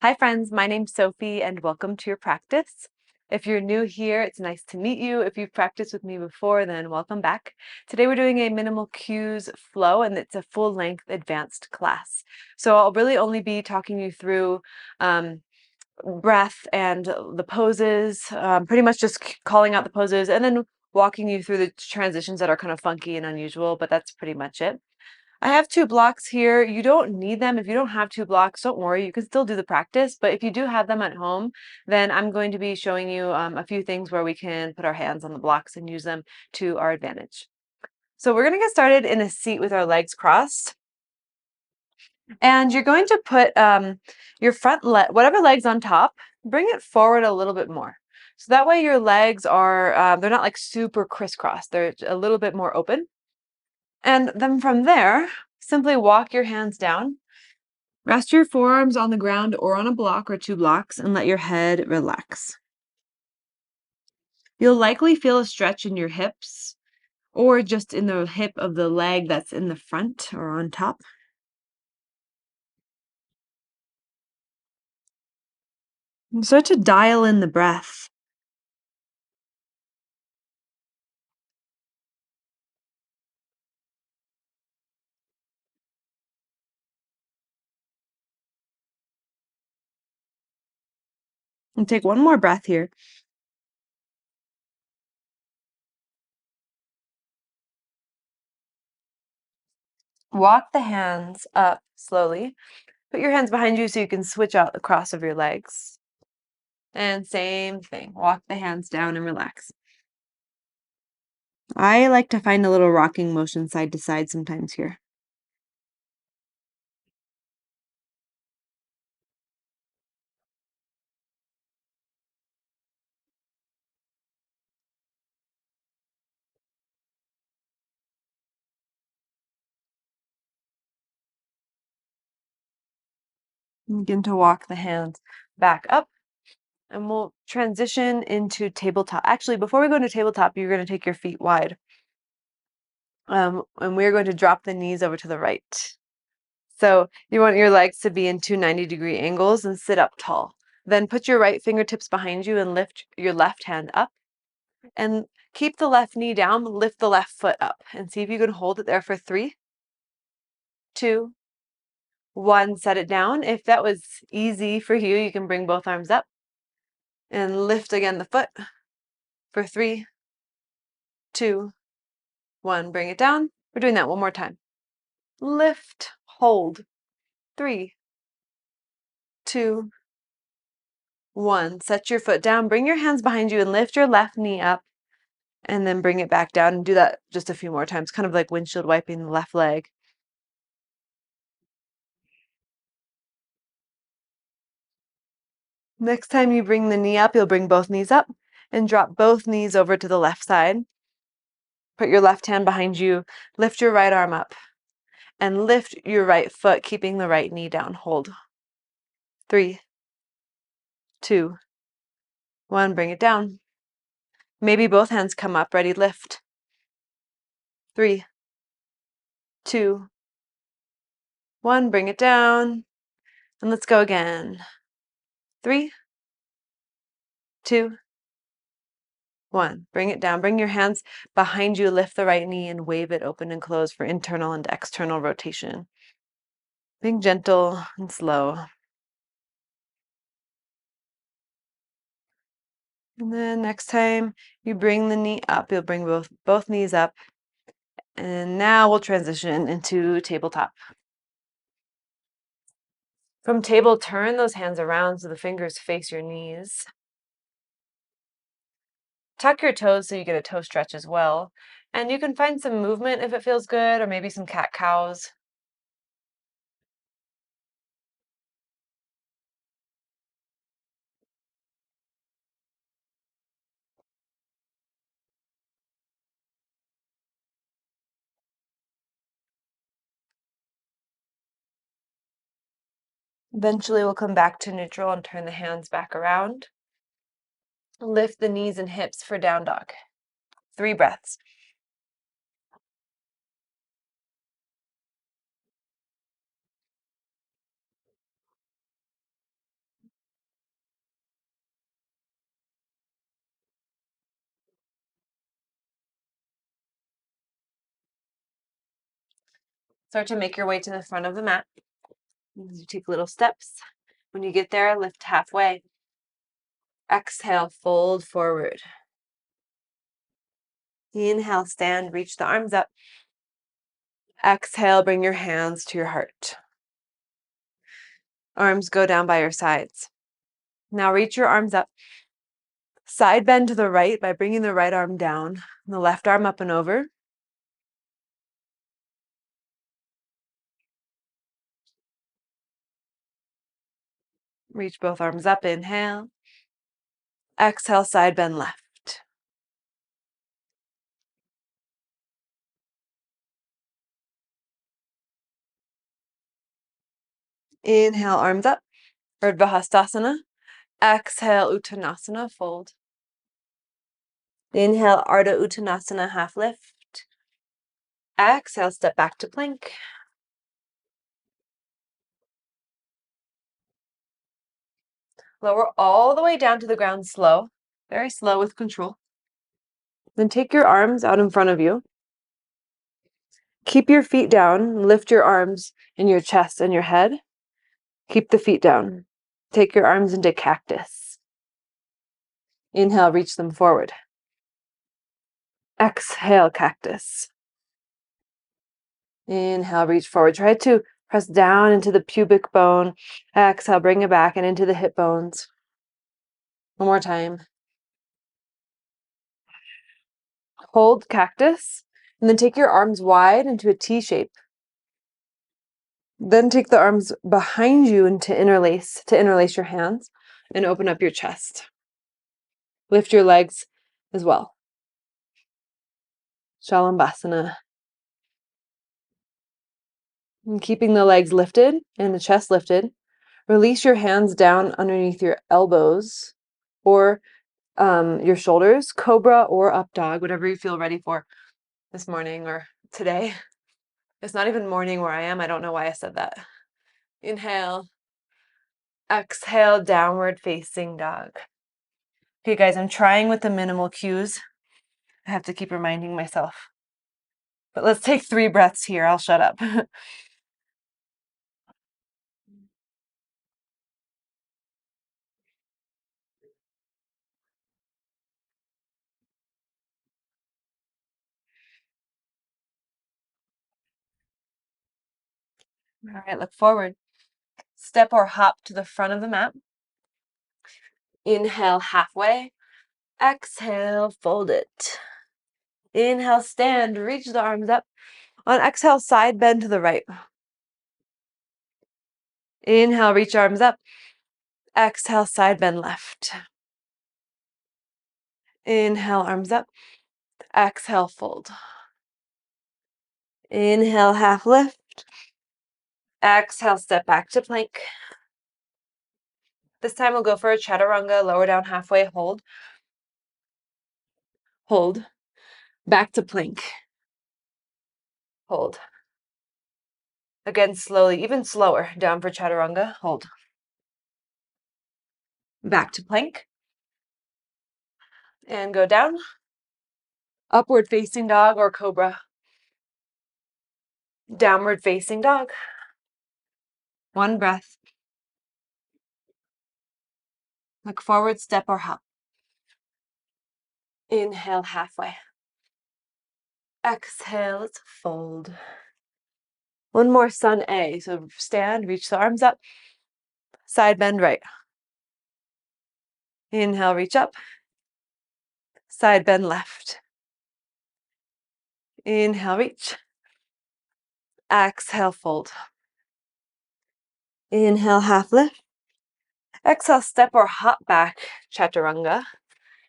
Hi friends, my name's Sophie and welcome to your practice. If you're new here, it's nice to meet you. If you've practiced with me before, then welcome back. Today we're doing a minimal cues flow and it's a full-length advanced class. So I'll really only be talking you through breath and the poses, pretty much just calling out the poses and then walking you through the transitions that are kind of funky and unusual, but that's pretty much it. I have 2 blocks here. You don't need them. If you don't have 2 blocks, don't worry. You can still do the practice. But if you do have them at home, then I'm going to be showing you a few things where we can put our hands on the blocks and use them to our advantage. So we're going to get started in a seat with our legs crossed. And you're going to put your front leg, whatever leg's on top, bring it forward a little bit more. So that way your legs are, they're not like super crisscross. They're a little bit more open. And then from there, simply walk your hands down. Rest your forearms on the ground or on a block or 2 blocks and let your head relax. You'll likely feel a stretch in your hips or just in the hip of the leg that's in the front or on top. And start to dial in the breath. And take one more breath here. Walk the hands up slowly. Put your hands behind you so you can switch out the cross of your legs. And same thing. Walk the hands down and relax. I like to find a little rocking motion side to side sometimes here. Begin to walk the hands back up. And we'll transition into tabletop. Actually, before we go into tabletop, you're going to take your feet wide. And we're going to drop the knees over to the right. So you want your legs to be in 2 90-degree angles and sit up tall. Then put your right fingertips behind you and lift your left hand up. And keep the left knee down, lift the left foot up. And see if you can hold it there for 3, 2, 1. Set it down. If that was easy for you, you can bring both arms up. And lift again the foot for 3, 2, 1. Bring it down. We're doing that one more time. Lift, hold. 3, 2, 1. Set your foot down. Bring your hands behind you and lift your left knee up. And then bring it back down and do that just a few more times, kind of like windshield wiping the left leg. Next time you bring the knee up, you'll bring both knees up and drop both knees over to the left side. Put your left hand behind you. Lift your right arm up and lift your right foot, keeping the right knee down. Hold. 3, 2, 1. Bring it down. Maybe both hands come up. Ready, lift. 3, 2, 1. Bring it down. And let's go again. 3, 2, 1. Bring it down. Bring your hands behind you. Lift the right knee and wave it open and close for internal and external rotation. Being gentle and slow. And then next time you bring the knee up, you'll bring both knees up. And now we'll transition into tabletop. From table, turn those hands around so the fingers face your knees. Tuck your toes so you get a toe stretch as well. And you can find some movement if it feels good, or maybe some cat-cows. Eventually we'll come back to neutral and turn the hands back around. Lift the knees and hips for down dog. 3 breaths. Start to make your way to the front of the mat. You take little steps. When you get there, lift halfway. Exhale, fold forward. Inhale, stand, reach the arms up. Exhale, bring your hands to your heart. Arms go down by your sides. Now reach your arms up. Side bend to the right by bringing the right arm down, and the left arm up and over. Reach both arms up, inhale. Exhale, side bend left. Inhale, arms up, Urdhva Hastasana. Exhale, Uttanasana, fold. Inhale, Ardha Uttanasana, half lift. Exhale, step back to plank. Lower all the way down to the ground slow, very slow with control. Then take your arms out in front of you. Keep your feet down, lift your arms in your chest and your head. Keep the feet down. Take your arms into cactus. Inhale, reach them forward. Exhale, cactus. Inhale, reach forward. Try to press down into the pubic bone. Exhale, bring it back and into the hip bones. One more time. Hold cactus, and then take your arms wide into a T shape. Then take the arms behind you and to interlace your hands and open up your chest. Lift your legs as well. Shalambhasana. And keeping the legs lifted and the chest lifted, release your hands down underneath your elbows or your shoulders, cobra or up dog, whatever you feel ready for this morning or today. It's not even morning where I am. I don't know why I said that. Inhale. Exhale, downward facing dog. Okay, guys, I'm trying with the minimal cues. I have to keep reminding myself. But let's take 3 breaths here. I'll shut up. All right, look forward. Step or hop to the front of the mat. Inhale, halfway. Exhale, fold it. Inhale, stand, reach the arms up. On exhale, side bend to the right. Inhale, reach arms up. Exhale, side bend left. Inhale, arms up. Exhale, fold. Inhale, half lift. Exhale, step back to plank. This time we'll go for a chaturanga, lower down halfway, hold. Hold. Back to plank. Hold. Again, slowly, even slower, down for chaturanga, hold. Back to plank. And go down. Upward facing dog or cobra. Downward facing dog. 1 breath. Look forward, step or hop. Inhale, halfway. Exhale, let's fold. 1 more sun A. So stand, reach the arms up. Side bend right. Inhale, reach up. Side bend left. Inhale, reach. Exhale, fold. Inhale, half lift. Exhale, step or hop back, chaturanga,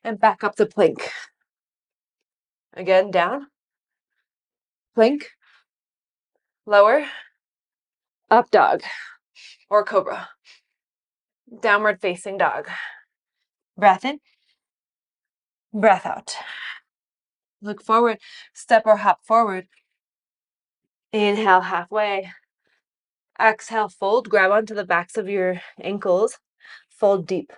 and back up to plank. Again, down. Plank. Lower. Up dog or cobra. Downward facing dog. Breath in. Breath out. Look forward. Step or hop forward. Inhale, halfway. Exhale, fold. Grab onto the backs of your ankles. Fold deep.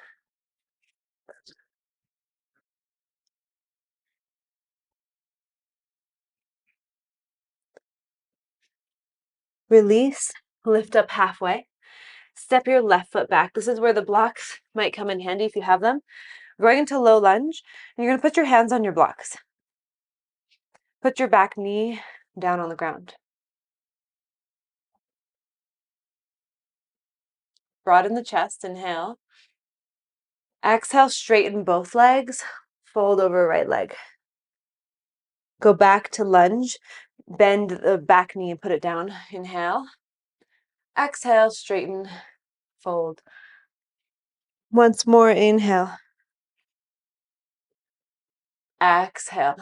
Release, lift up halfway. Step your left foot back. This is where the blocks might come in handy if you have them. Going into low lunge, and you're going to put your hands on your blocks. Put your back knee down on the ground. Broaden the chest, inhale. Exhale, straighten both legs, fold over right leg. Go back to lunge, bend the back knee and put it down. Inhale. Exhale, straighten, fold. Once more, inhale. Exhale.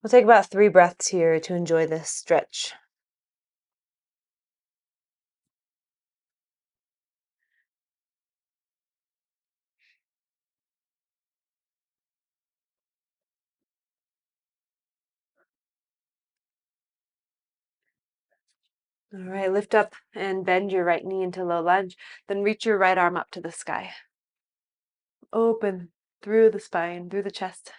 We'll take about 3 breaths here to enjoy this stretch. All right, lift up and bend your right knee into low lunge. Then reach your right arm up to the sky. Open through the spine, through the chest.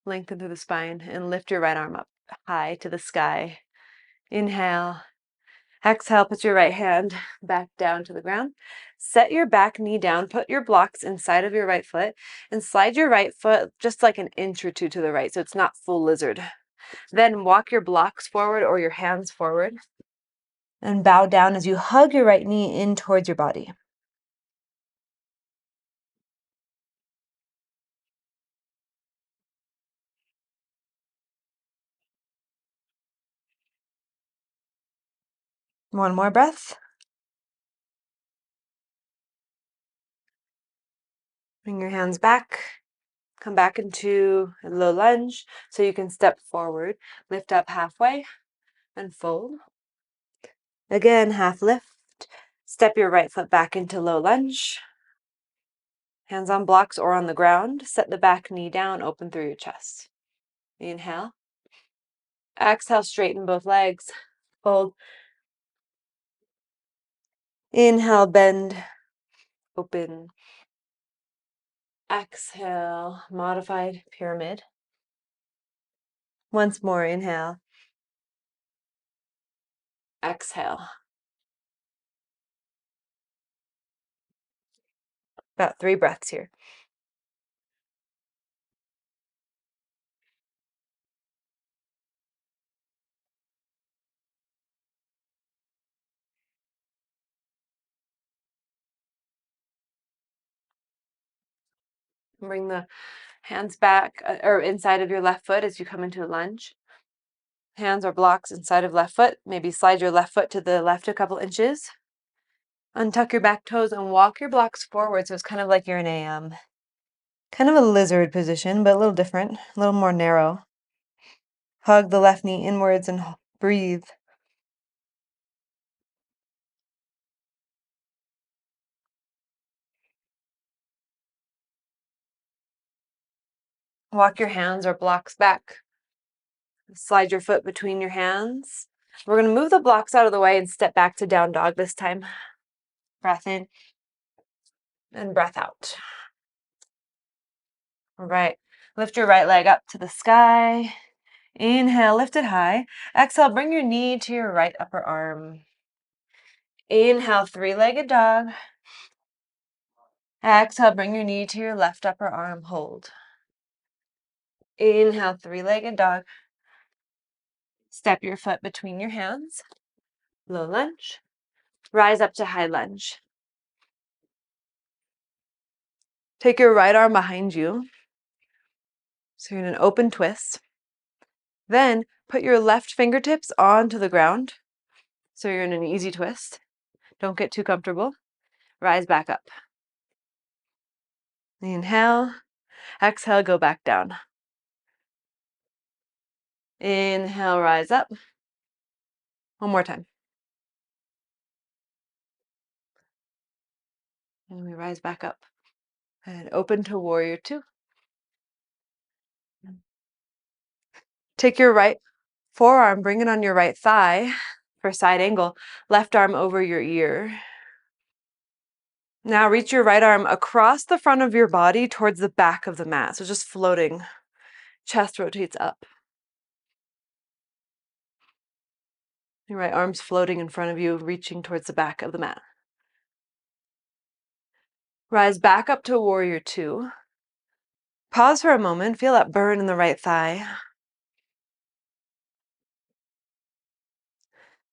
Lengthen through the spine and lift your right arm up high to the sky. Inhale. Exhale, put your right hand back down to the ground. Set your back knee down, put your blocks inside of your right foot, and slide your right foot just like an inch or two to the right, so it's not full lizard. Then walk your blocks forward or your hands forward, and bow down as you hug your right knee in towards your body. One more breath. Bring your hands back. Come back into a low lunge so you can step forward. Lift up halfway and fold. Again, half lift. Step your right foot back into low lunge. Hands on blocks or on the ground. Set the back knee down, open through your chest. Inhale. Exhale, straighten both legs. Fold. Inhale, bend, open. Exhale, modified pyramid. Once more, inhale. Exhale. About 3 breaths here. Bring the hands back or inside of your left foot as you come into a lunge. Hands or blocks inside of left foot. Maybe slide your left foot to the left a couple inches. Untuck your back toes and walk your blocks forward. So it's kind of like you're in a kind of a lizard position, but a little different, a little more narrow. Hug the left knee inwards and breathe. Walk your hands or blocks back. Slide your foot between your hands. We're going to move the blocks out of the way and step back to down dog this time. Breath in and breath out. All right. Lift your right leg up to the sky. Inhale, lift it high. Exhale, bring your knee to your right upper arm. Inhale, 3-legged dog. Exhale, bring your knee to your left upper arm. Hold. Inhale, 3-legged dog. Step your foot between your hands. Low lunge. Rise up to high lunge. Take your right arm behind you. So you're in an open twist. Then put your left fingertips onto the ground. So you're in an easy twist. Don't get too comfortable. Rise back up. Inhale. Exhale, go back down. Inhale, rise up. One more time. And we rise back up. And open to warrior 2. Take your right forearm, bring it on your right thigh for side angle. Left arm over your ear. Now reach your right arm across the front of your body towards the back of the mat. So just floating. Chest rotates up. Your right arm's floating in front of you, reaching towards the back of the mat. Rise back up to warrior two. Pause for a moment, feel that burn in the right thigh.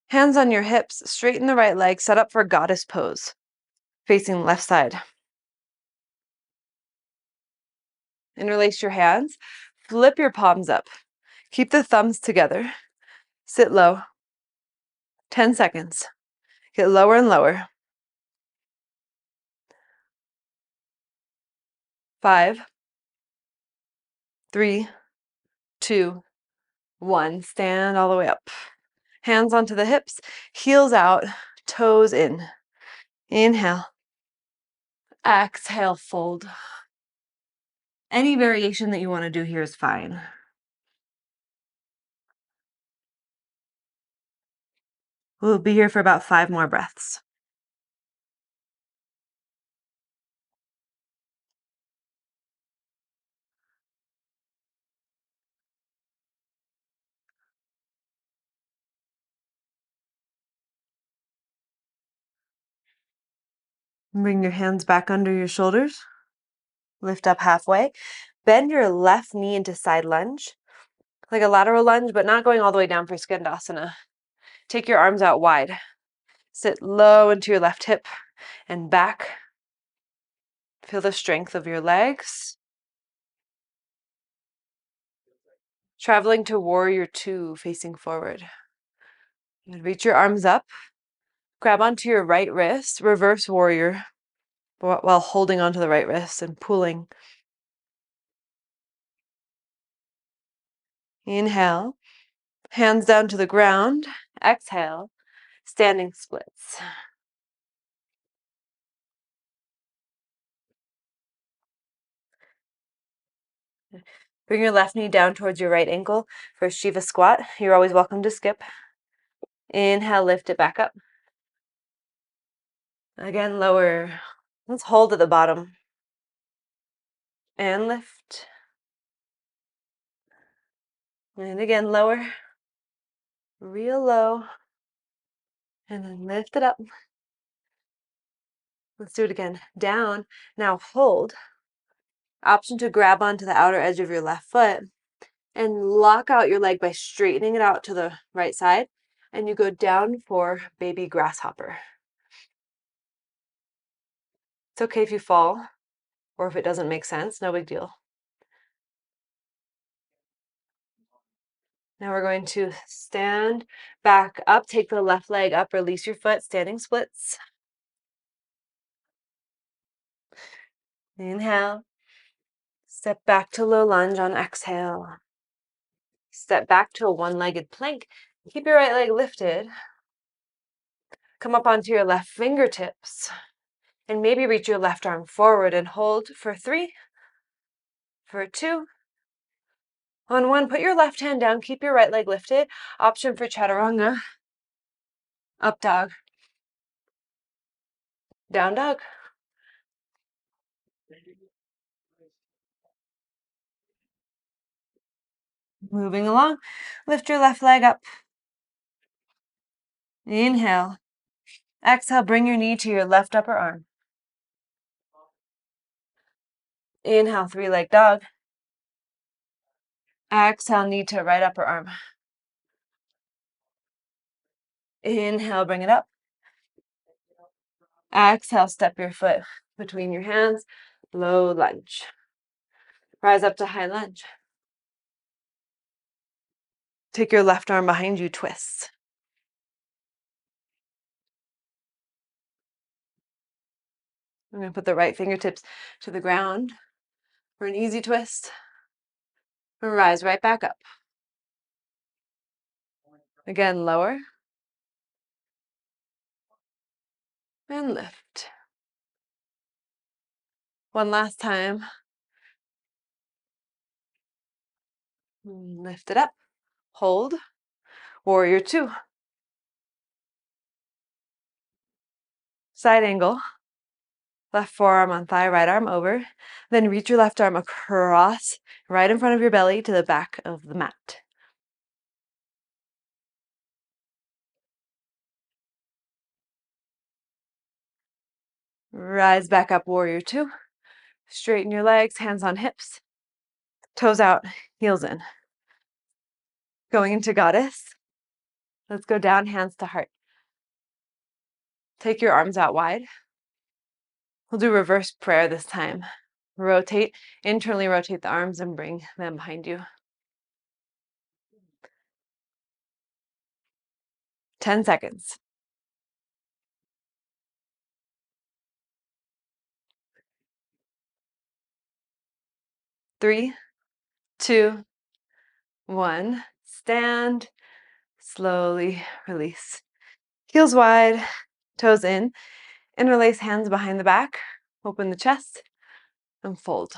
Hands on your hips, straighten the right leg, set up for goddess pose, facing left side. Interlace your hands, flip your palms up. Keep the thumbs together. Sit low. 10 seconds. Get lower and lower. 5, 3, 2, 1. Stand all the way up. Hands onto the hips, heels out, toes in. Inhale. Exhale, fold. Any variation that you want to do here is fine. We'll be here for about 5 more breaths. Bring your hands back under your shoulders. Lift up halfway. Bend your left knee into side lunge, like a lateral lunge, but not going all the way down for Skandasana. Take your arms out wide. Sit low into your left hip and back. Feel the strength of your legs. Traveling to warrior two, facing forward. Reach your arms up. Grab onto your right wrist, reverse warrior, while holding onto the right wrist and pulling. Inhale, hands down to the ground. Exhale, standing splits. Bring your left knee down towards your right ankle for Shiva squat. You're always welcome to skip. Inhale, lift it back up. Again, lower. Let's hold at the bottom. And lift. And again, lower. Real low. And then lift it up. Let's do it again. Down. Now hold. Option to grab onto the outer edge of your left foot and lock out your leg by straightening it out to the right side. And you go down for baby grasshopper. It's okay if you fall or if it doesn't make sense, no big deal. Now we're going to stand back up, take the left leg up, release your foot, standing splits. Inhale. Step back to low lunge on exhale. Step back to a one-legged plank. Keep your right leg lifted. Come up onto your left fingertips. And maybe reach your left arm forward and hold for 3, for 2. On 1, put your left hand down, keep your right leg lifted. Option for chaturanga. Up dog. Down dog. Moving along. Lift your left leg up. Inhale. Exhale, bring your knee to your left upper arm. Inhale, 3-leg dog. Exhale, knee to right upper arm. Inhale, bring it up. Exhale, step your foot between your hands. Low lunge. Rise up to high lunge. Take your left arm behind you, twist. I'm going to put the right fingertips to the ground for an easy twist. And rise right back up. Again, lower. And lift. One last time. Lift it up. Hold. Warrior two. Side angle. Left forearm on thigh, right arm over. Then reach your left arm across, right in front of your belly to the back of the mat. Rise back up, warrior two. Straighten your legs, hands on hips. Toes out, heels in. Going into goddess. Let's go down, hands to heart. Take your arms out wide. We'll do reverse prayer this time. Rotate, internally rotate the arms and bring them behind you. 10 seconds. 3, 2, 1. Stand. Slowly release. Heels wide, toes in. Interlace hands behind the back. Open the chest and fold.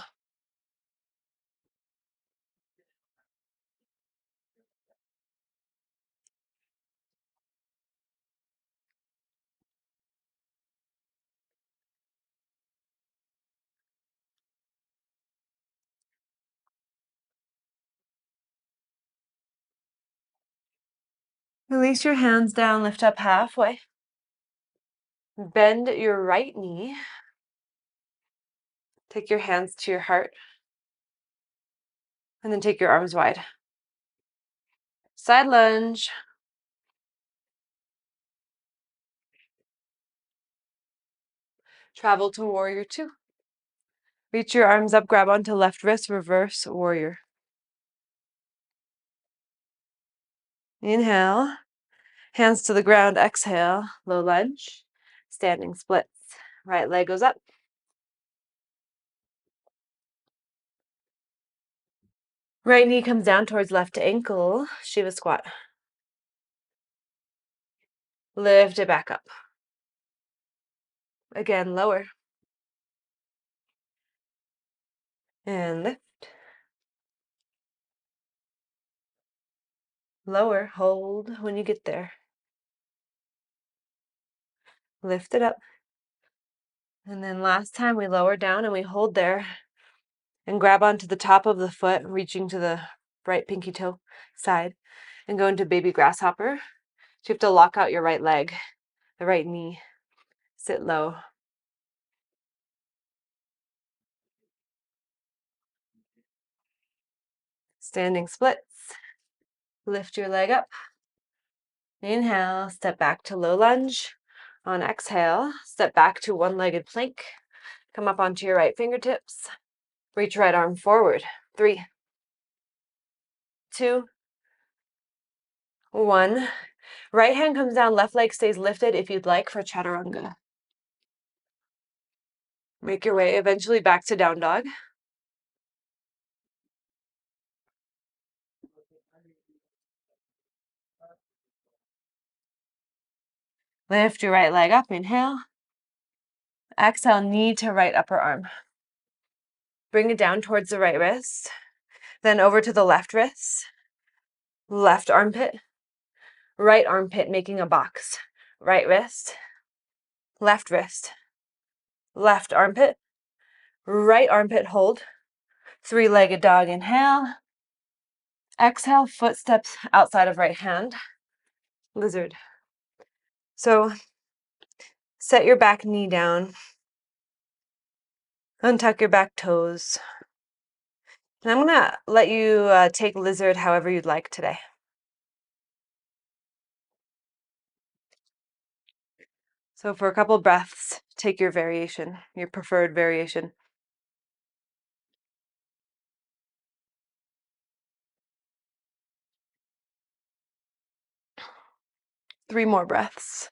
Release your hands down, lift up halfway. Bend your right knee. Take your hands to your heart. And then take your arms wide. Side lunge. Travel to warrior two. Reach your arms up, grab onto left wrist, reverse warrior. Inhale. Hands to the ground, exhale, low lunge. Standing splits. Right leg goes up. Right knee comes down towards left ankle, Shiva squat. Lift it back up. Again, lower. And lift. Lower, hold when you get there. Lift it up. And then last time we lower down and we hold there and grab onto the top of the foot, reaching to the right pinky toe side, and go into baby grasshopper. So you have to lock out your right leg, the right knee. Sit low. Standing splits. Lift your leg up. Inhale, step back to low lunge. On exhale, step back to one-legged plank. Come up onto your right fingertips. Reach right arm forward. 3, 2, 1. Right hand comes down, left leg stays lifted if you'd like for chaturanga. Make your way eventually back to down dog. Lift your right leg up, inhale. Exhale, knee to right upper arm. Bring it down towards the right wrist, then over to the left wrist, left armpit, right armpit making a box. Right wrist, left armpit, right armpit hold. Three-legged dog, inhale. Exhale, footsteps outside of right hand. Lizard. So set your back knee down. Untuck your back toes. And I'm going to let you take lizard however you'd like today. So for a couple breaths, take your variation, your preferred variation. Three more breaths.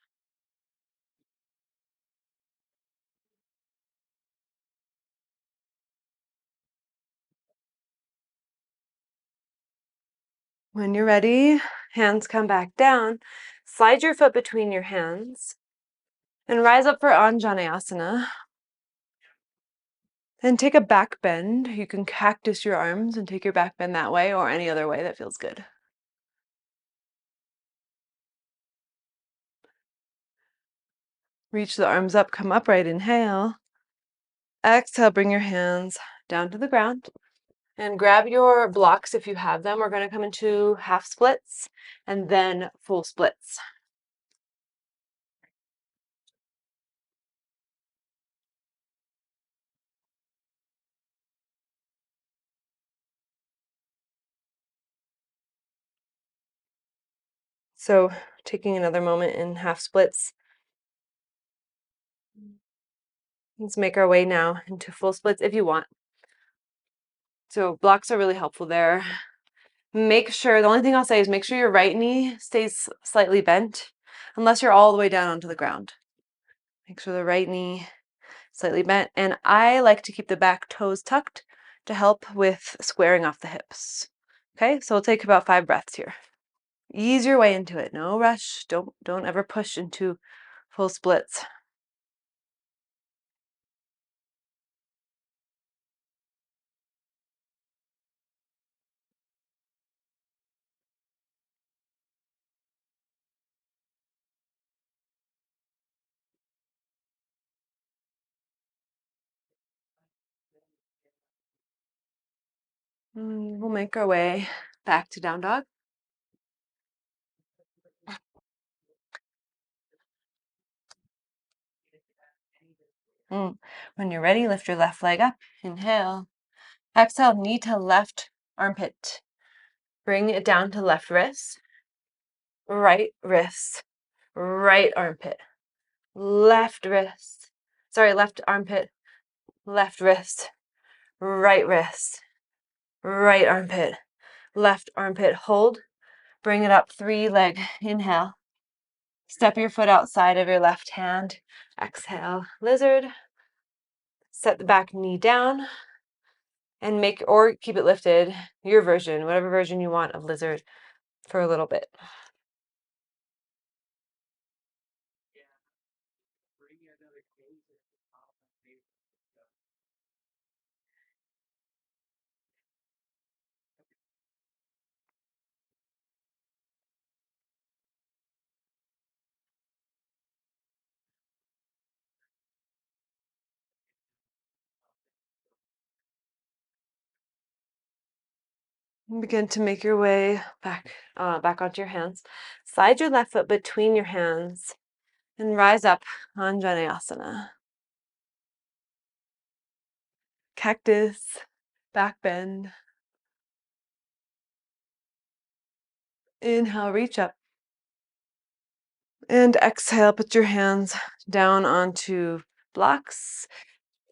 When you're ready, hands come back down. Slide your foot between your hands and rise up for Anjaneyasana. Then take a back bend. You can cactus your arms and take your back bend that way or any other way that feels good. Reach the arms up, come upright, inhale. Exhale, bring your hands down to the ground. And grab your blocks if you have them. We're going to come into half splits and then full splits. So taking another moment in half splits. Let's make our way now into full splits if you want. So blocks are really helpful there. Make sure, the only thing I'll say is make sure your right knee stays slightly bent, unless you're all the way down onto the ground. Make sure the right knee slightly bent. And I like to keep the back toes tucked to help with squaring off the hips. Okay, so we'll take about 5 breaths here. Ease your way into it. No rush. Don't ever push into full splits. We'll make our way back to down dog. When you're ready, lift your left leg up. Inhale. Exhale, knee to left armpit. Bring it down to left wrist, right armpit, left wrist. Sorry, left armpit, left wrist, right armpit, left armpit. Hold. Bring it up, 3-leg. Inhale. Step your foot outside of your left hand. Exhale, lizard. Set the back knee down and make, or keep it lifted, your version, whatever version you want of lizard for a little bit. Begin to make your way back onto your hands. Slide your left foot between your hands and rise up, Anjaneyasana. Cactus, back bend. Inhale, reach up. And exhale, put your hands down onto blocks.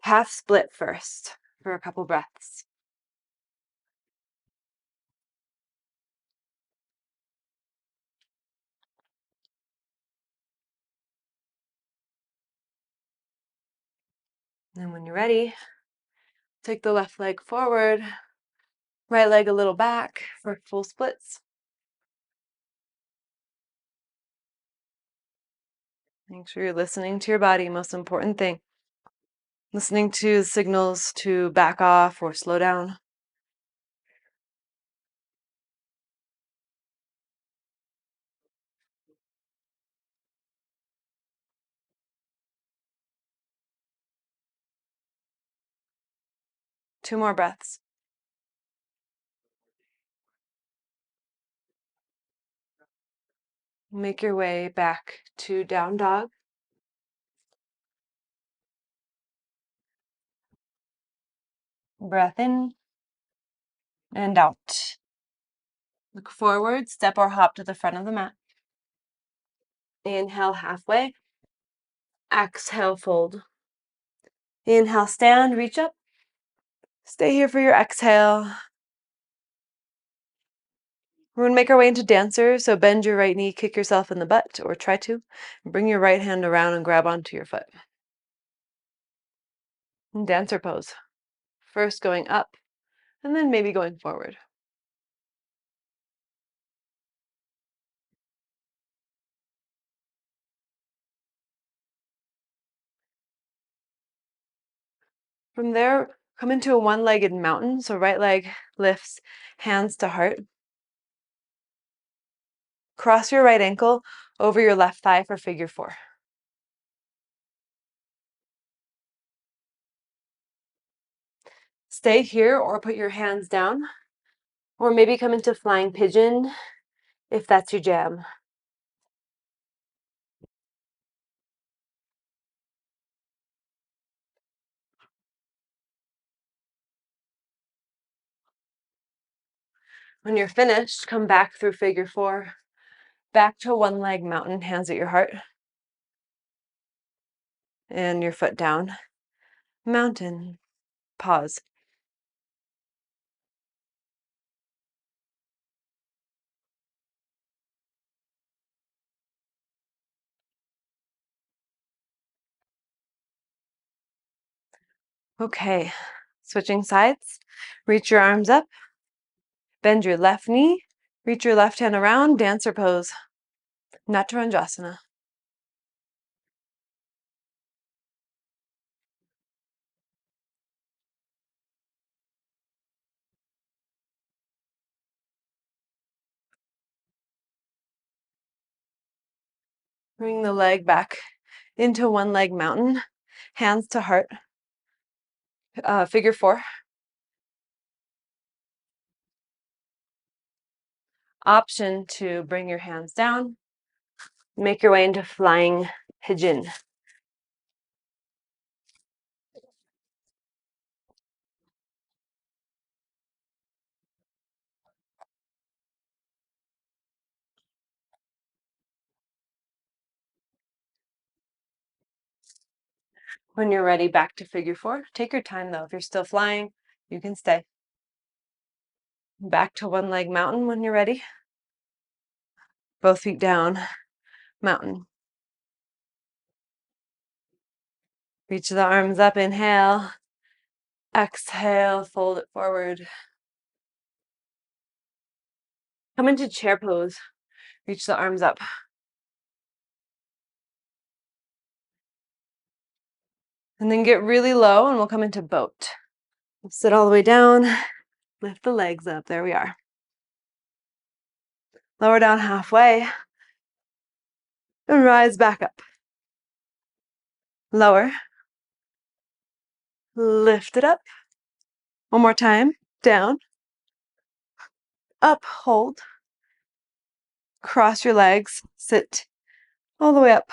Half split first for a couple breaths. And when you're ready, take the left leg forward, right leg a little back for full splits. Make sure you're listening to your body, most important thing. Listening to signals to back off or slow down. Two more breaths. Make your way back to down dog. Breath in and out. Look forward, step or hop to the front of the mat. Inhale halfway. Exhale, fold. Inhale, stand, reach up. Stay here for your exhale. We're going to make our way into dancer, so bend your right knee, kick yourself in the butt, or try to. Bring your right hand around and grab onto your foot. Dancer pose. First going up, and then maybe going forward. From there, come into a one-legged mountain, so right leg lifts, hands to heart. Cross your right ankle over your left thigh for figure 4. Stay here or put your hands down, or maybe come into flying pigeon if that's your jam. When you're finished, come back through figure 4 Back to one leg mountain, hands at your heart. And your foot down. Mountain. Pause. Okay, switching sides. Reach your arms up. Bend your left knee. Reach your left hand around. Dancer pose. Natarajanasana. Bring the leg back into one leg mountain. Hands to heart. Figure 4. Option to bring your hands down. Make your way into flying pigeon. When you're ready, back to figure 4. Take your time though. If you're still flying, you can stay. Back to one leg mountain when you're ready. Both feet down, mountain. Reach the arms up, inhale. Exhale, fold it forward. Come into chair pose. Reach the arms up. And then get really low and we'll come into boat. Sit all the way down, lift the legs up. There we are. Lower down halfway and rise back up. Lower. Lift it up. One more time. Down. Up, hold. Cross your legs. Sit all the way up.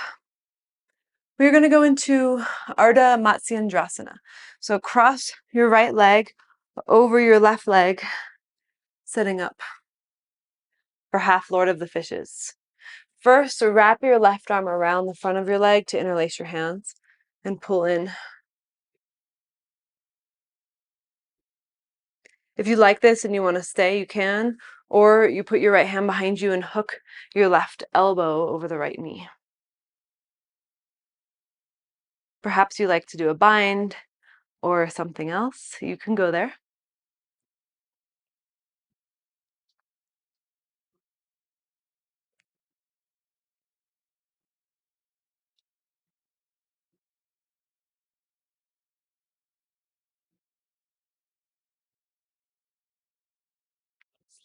We're going to go into Ardha Matsyendrasana. So cross your right leg over your left leg, sitting up for half Lord of the Fishes. First, wrap your left arm around the front of your leg to interlace your hands and pull in. If you like this and you want to stay, you can, or you put your right hand behind you and hook your left elbow over the right knee. Perhaps you like to do a bind or something else. You can go there.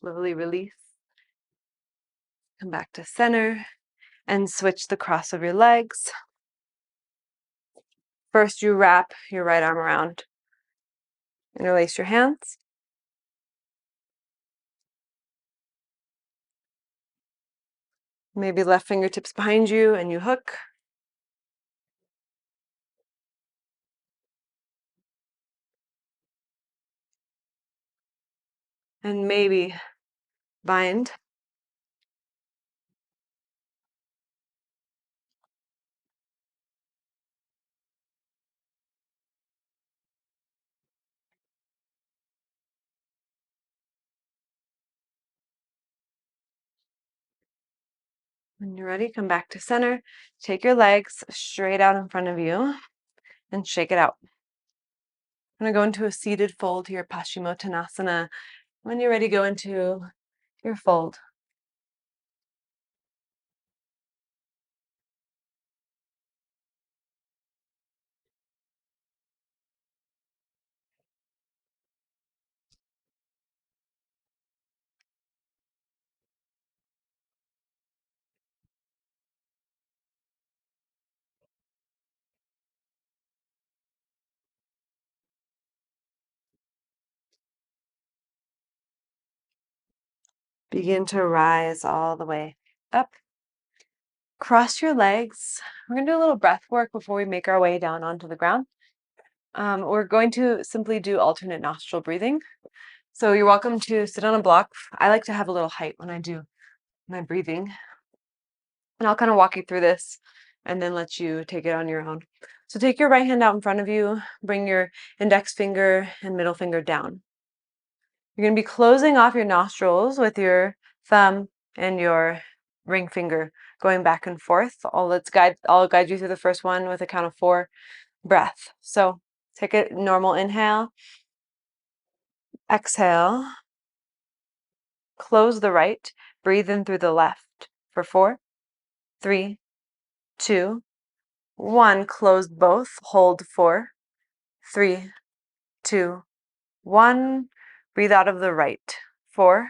Slowly release. Come back to center and switch the cross of your legs. First, you wrap your right arm around. Interlace your hands. Maybe left fingertips behind you and you hook. And maybe bind. When you're ready, come back to center. Take your legs straight out in front of you and shake it out. I'm going to go into a seated fold here, Paschimottanasana. When you're ready, go into your fold. Begin to rise all the way up. Cross your legs. We're going to do a little breath work before we make our way down onto the ground. We're going to simply do alternate nostril breathing. So you're welcome to sit on a block. I like to have a little height when I do my breathing. And I'll kind of walk you through this and then let you take it on your own. So take your right hand out in front of you, bring your index finger and middle finger down. You're going to be closing off your nostrils with your thumb and your ring finger going back and forth. I'll guide you through the first one with a count of 4 breath. So take a normal inhale, exhale, close the right, breathe in through the left for 4, 3, 2, 1. Close both, hold 4, 3, 2, 1. Breathe out of the right. 4,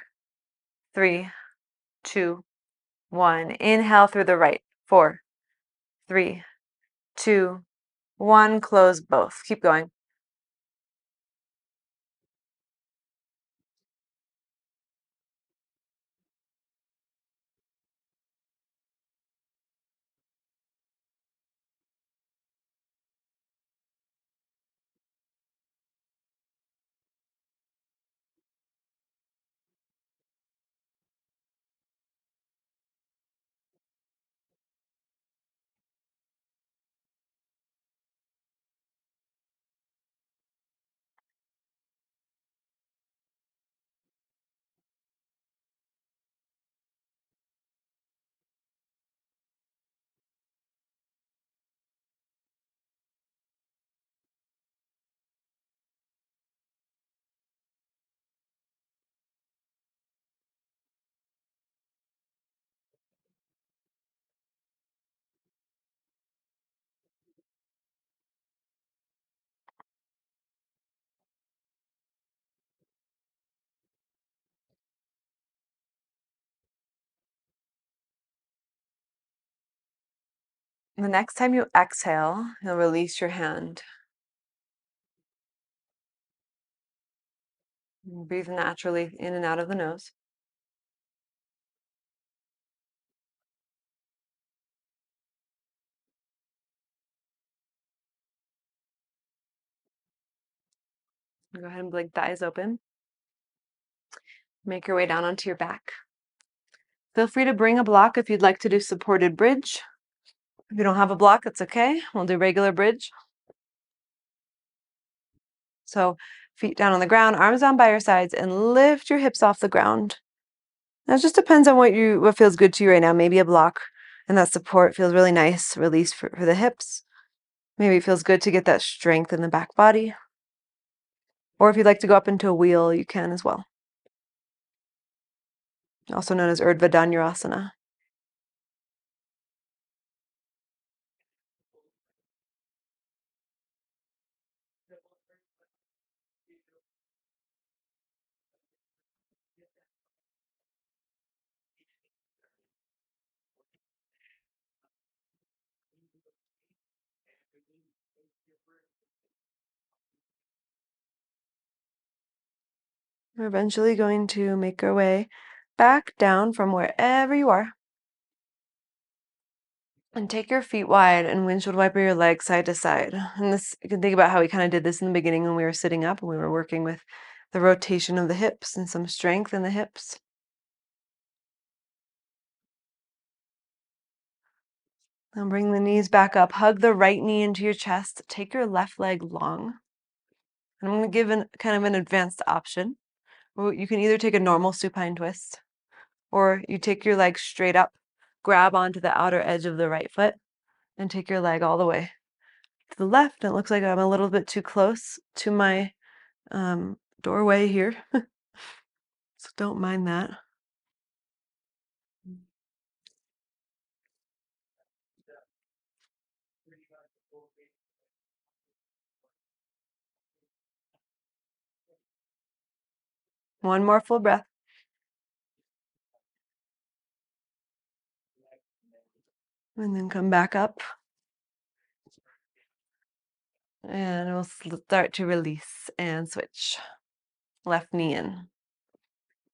3, 2, 1. Inhale through the right. 4, 3, 2, 1. Close both. Keep going. The next time you exhale, you'll release your hand. Breathe naturally in and out of the nose. Go ahead and blink the eyes open. Make your way down onto your back. Feel free to bring a block if you'd like to do supported bridge. If you don't have a block, that's okay. We'll do regular bridge. So feet down on the ground, arms down by your sides, and lift your hips off the ground. Now it just depends on what feels good to you right now. Maybe a block and that support feels really nice. Release for the hips. Maybe it feels good to get that strength in the back body. Or if you'd like to go up into a wheel, you can as well. Also known as Urdhva Dhanurasana. We're eventually going to make our way back down from wherever you are. And take your feet wide and windshield wiper your legs side to side. And this, you can think about how we kind of did this in the beginning when we were sitting up and we were working with the rotation of the hips and some strength in the hips. Now bring the knees back up. Hug the right knee into your chest. Take your left leg long. And I'm going to give kind of an advanced option. You can either take a normal supine twist, or you take your leg straight up, grab onto the outer edge of the right foot, and take your leg all the way to the left. It looks like I'm a little bit too close to my doorway here, so don't mind that. One more full breath. And then come back up. And we'll start to release and switch. Left knee in.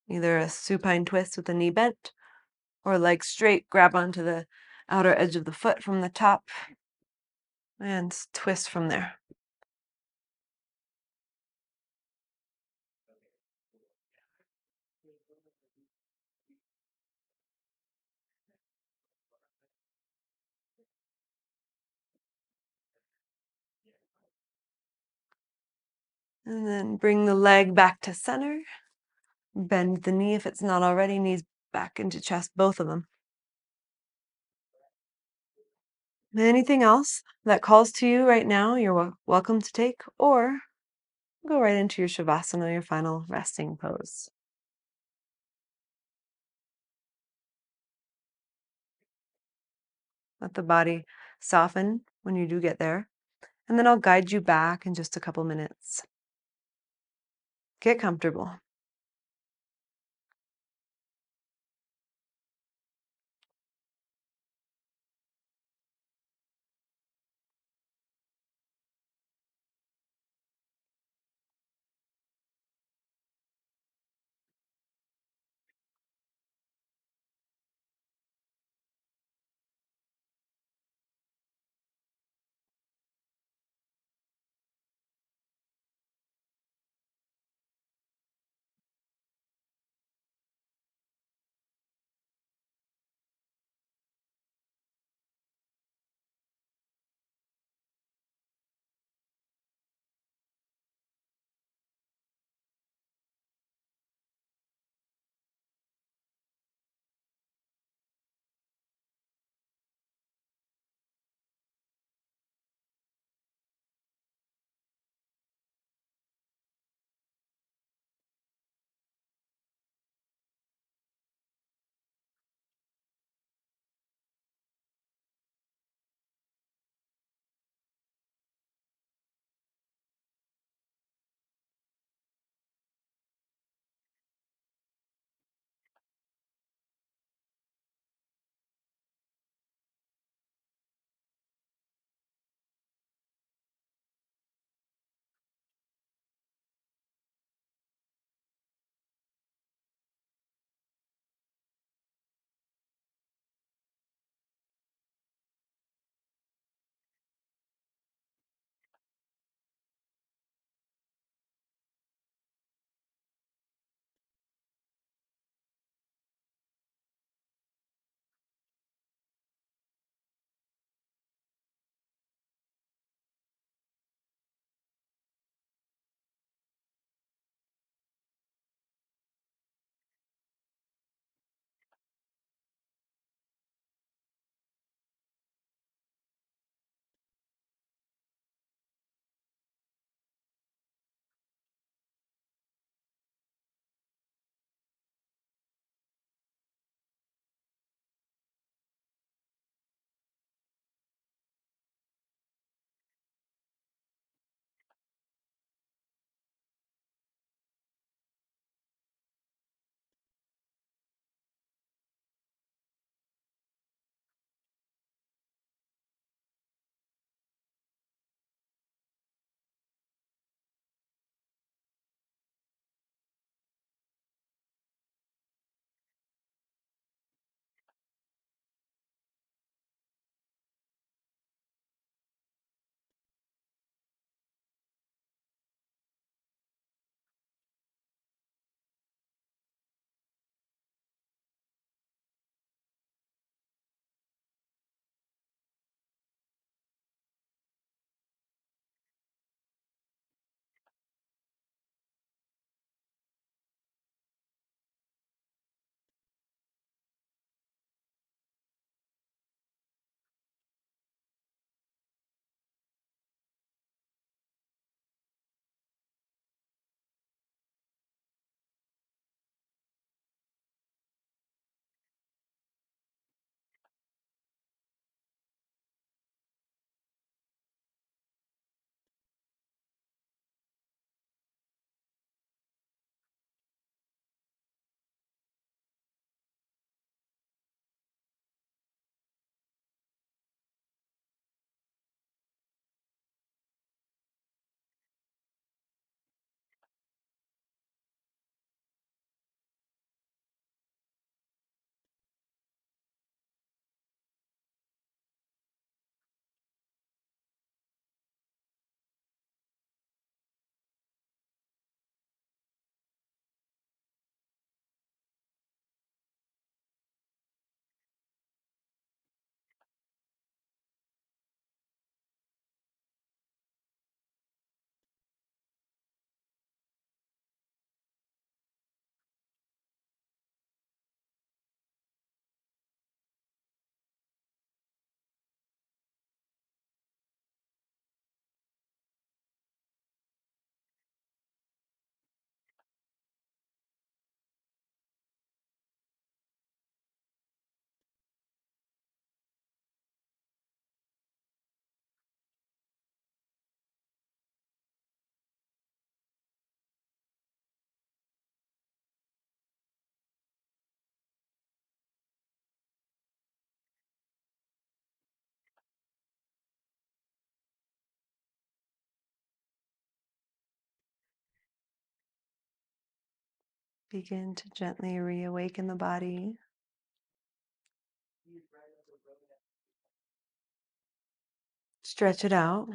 Either a supine twist with the knee bent, or leg straight, grab onto the outer edge of the foot from the top, and twist from there. And then bring the leg back to center. Bend the knee if it's not already, knees back into chest, both of them. Anything else that calls to you right now, you're welcome to take, or go right into your Shavasana, your final resting pose. Let the body soften when you do get there. And then I'll guide you back in just a couple minutes. Get comfortable. Begin to gently reawaken the body. Stretch it out.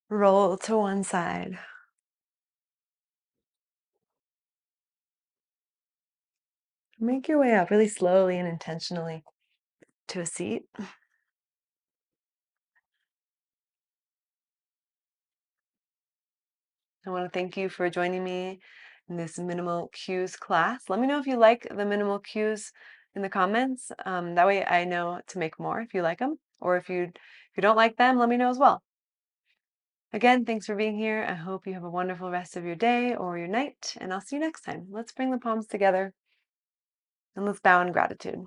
Roll to one side. Make your way up really slowly and intentionally to a seat. I want to thank you for joining me in this minimal cues class. Let me know if you like the minimal cues in the comments. That way I know to make more if you like them, or if you don't like them, let me know as well. Again, thanks for being here. I hope you have a wonderful rest of your day or your night, and I'll see you next time. Let's bring the palms together and let's bow in gratitude.